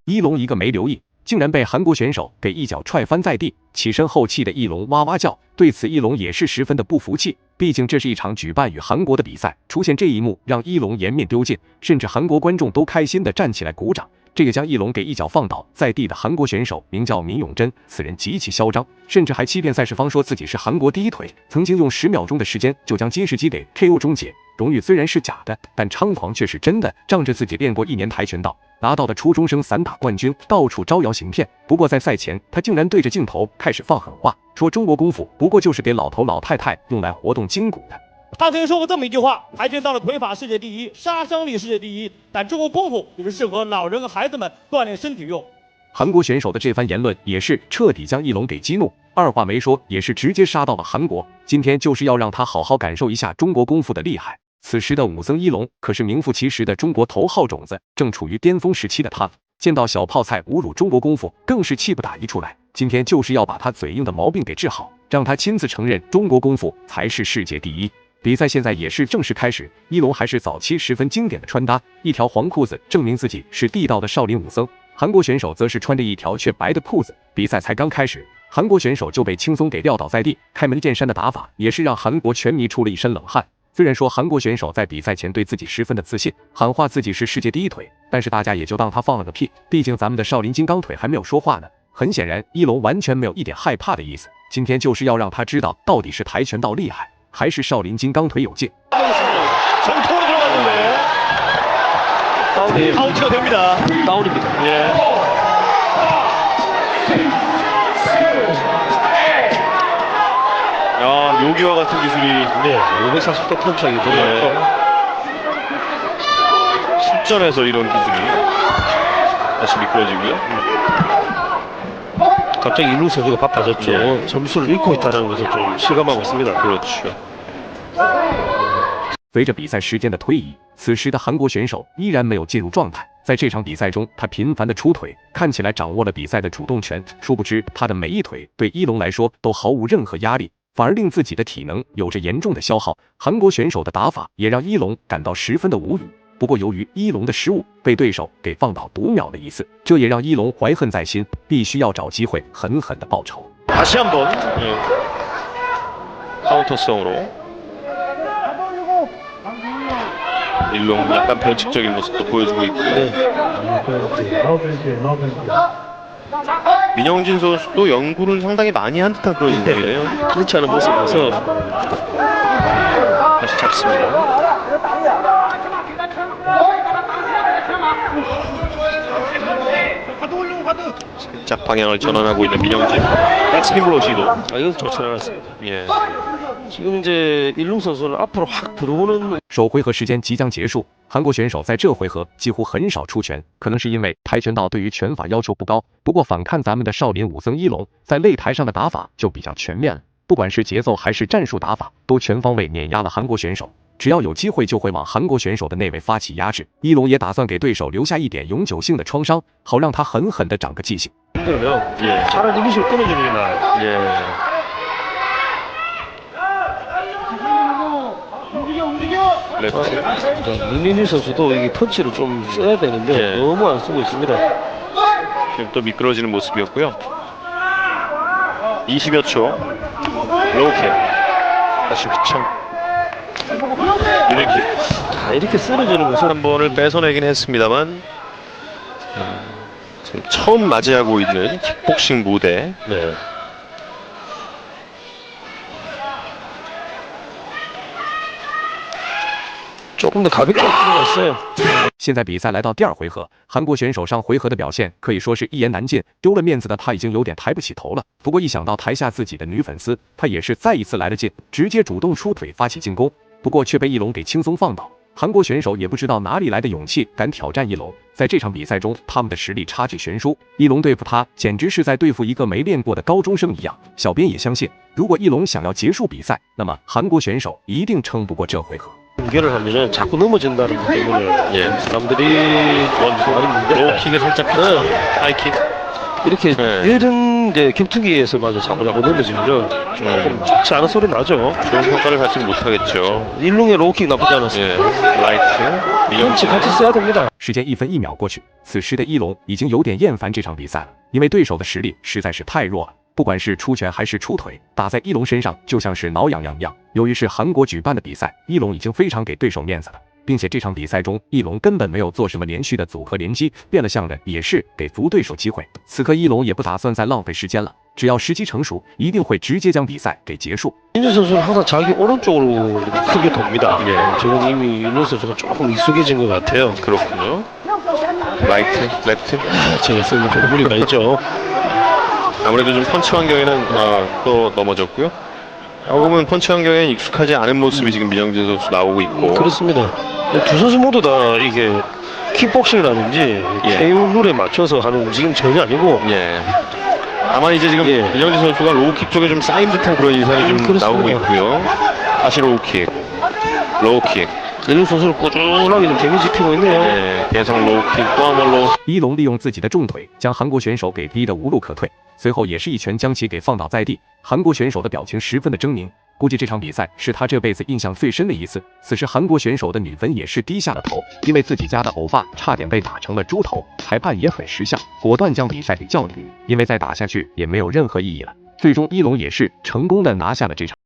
一龙一个没留意，竟然被韩国选手给一脚踹翻在地，起身后气的一龙哇哇叫。对此，一龙也是十分的不服气，毕竟这是一场举办与韩国的比赛，出现这一幕让一龙颜面丢尽，甚至韩国观众都开心的站起来鼓掌。这个将一龙给一脚放倒在地的韩国选手名叫闵永珍，此人极其嚣张，甚至还欺骗赛事方说自己是韩国第一腿，曾经用10秒钟的时间就将金世基给 KO 终结。荣誉虽然是假的，但猖狂却是真的，仗着自己练过1年跆拳道，拿到的初中生散打冠军，到处招摇行骗。不过在赛前，他竟然对着镜头开始放狠话，说中国功夫不过就是给老头老太太用来活动筋骨的。他曾经说过这么一句话：跆拳道的腿法世界第一，杀伤力世界第一，但中国功夫就是适合老人和孩子们锻炼身体用。韩国选手的这番言论也是彻底将一龙给激怒，二话没说，也是直接杀到了韩国。今天就是要让他好好感受一下中国功夫的厉害。此时的武僧一龙可是名副其实的中国头号种子，正处于巅峰时期的他，见到小泡菜侮辱中国功夫，更是气不打一处来。今天就是要把他嘴硬的毛病给治好，让他亲自承认中国功夫才是世界第一。比赛现在也是正式开始，一龙还是早期十分经典的穿搭，一条黄裤子证明自己是地道的少林武僧。韩国选手则是穿着一条却白的裤子。比赛才刚开始，韩国选手就被轻松给撂倒在地，开门见山的打法也是让韩国拳迷出了一身冷汗。虽然说韩国选手在比赛前对自己十分的自信，喊话自己是世界第一腿，但是大家也就当他放了个屁，毕竟咱们的少林金刚腿还没有说话呢。很显然，一龙完全没有一点害怕的意思，今天就是要让他知道到底是跆拳道厉害，还是少林金刚腿有劲。 아웃이 됩니다. 다운입니다. 예. 야, 묘기와 같은 기술이 네, 540도 펀치하기 네. 실전에서 이런 기술이 다시 미끄러지고요. 갑자기 일루 선수가 바빠졌죠. 네. 점수를 잃고 있다는 것을 좀 실감하고 있습니다. 그렇죠. 随着比赛时间的推移，此时的韩国选手依然没有进入状态。在这场比赛中，他频繁的出腿，看起来掌握了比赛的主动权。殊不知，他的每一腿对一龙来说都毫无任何压力，反而令自己的体能有着严重的消耗。韩国选手的打法也让一龙感到十分的无语。不过，由于一龙的失误，被对手给放倒读秒了一次，这也让一龙怀恨在心，必须要找机会狠狠的报仇。 다시 한번 카운터성으로 일롱 약간 변칙적인 모습도 보여주고 있고요. 민영진 선수도 연구를 상당히 많이 한 듯한 그런 인물이에요. 그렇지 않은 모습에서 다시 잡습니다. 살짝 방향을 전환하고 있는 민영진. 백스핀 시도. 아, 이건 좋지 않았습니다. 예. 지금 이제 일룽 선수는 앞으로 확 들어오는 首回合时间即将结束，韩国选手在这回合几乎很少出拳，可能是因为跆拳道对于拳法要求不高。不过反看咱们的少林武僧一龙，在擂台上的打法就比较全面了，不管是节奏还是战术打法，都全方位碾压了韩国选手。只要有机会就会往韩国选手的内围发起压制。一龙也打算给对手留下一点永久性的创伤，好让他狠狠地长个记性。 힘들면 예. 차라리 이 기술 끊어주는 게 나아요. 예. 민민희 선수도 이 펀치를 좀 써야 되는데 예. 너무 안 쓰고 있습니다. 지금 또 미끄러지는 모습이었고요. 20여 초. 로우킥. 다시 휘청. 이렇게. 이렇게 쓰러지는 것은 한 번을 뺏어내긴 했습니다만 지금 처음 맞이하고 있는 킥복싱 무대. 네. 조금 더 가볍게 들어갔어요. 现在比赛来到第二回合，韩国选手上回合的表现可以说是一言难尽，丢了面子的他已经有点抬不起头了。不过一想到台下自己的女粉丝，他也是再一次来了劲，直接主动出腿发起进攻，不过却被一龙给轻松放倒。韩国选手也不知道哪里来的勇气，敢挑战一龙。在这场比赛中，他们的实力差距悬殊，一龙对付他简直是在对付一个没练过的高中生一样。小编也相信，如果一龙想要结束比赛，那么韩国选手一定撑不过这回合。 연결을 하면은 자꾸 넘어진다는 것 때문에 예. 사람들이 로우킥을 살짝 폈죠. 하이킥. 이렇게 네. 이런 조금 이제 격투기에서 맞아 자꾸 넘어지면요 조금 좋지 않은 소리 나죠. 좋은 평가를 받지는 못하겠죠. 일롱의 로우킥 나쁘지 않았어요. 예, 라이트, 펀치 같이 써야 됩니다.时间1分1秒过去，此时的一龙已经有点厌烦这场比赛了，因为对手的实力实在是太弱了，不管是出拳还是出腿，打在一龙身上就像是挠痒痒一样。由于是韩国举办的比赛，一龙已经非常给对手面子了，并且这场比赛中一龙根本没有做什么连续的组合连击，变了相的也是给足对手机会。此刻一龙也不打算再浪费时间了，只要时机成熟，一定会直接将比赛给结束。 윤준 선수는 항상 자기 오른쪽으로 크게 돕니다. 예, 지금 이미 윤준 선수가 조금 익숙해진 것 같아요. 그렇군요. 라이트, 레프트. 제가 쓰는 좀 무리가 있죠. 아무래도 좀 펀치 환경에는 또 넘어졌고요. 보면 펀치 환경에 익숙하지 않은 모습이 지금 민영진 선수 나오고 있고. 그렇습니다. 두 선수 모두 다 이게 킥복싱이라든지 예. KO 룰에 맞춰서 하는 움직임 전혀 아니고 예. 다만 이제 지금 예. 민영진 선수가 로우킥 쪽에 좀 쌓인 듯한 그런 인상이 좀 그렇습니다. 나오고 있고요. 다시 로우킥, 로우킥. 윤준 선수를 꾸준하게 좀 데미지 입히고 있네요. 예, 계속 로우킥 또 한 번 로우. 一龙利用自己的重腿将韩国选手给逼得无路可退，随后也是一拳将其给放倒在地。韩国选手的表情十分的狰狞，估计这场比赛是他这辈子印象最深的一次。此时韩国选手的女粉也是低下了头，因为自己家的偶发差点被打成了猪头，裁判也很识相，果断将比赛给叫停，因为再打下去也没有任何意义了。最终一龙也是成功的拿下了这场。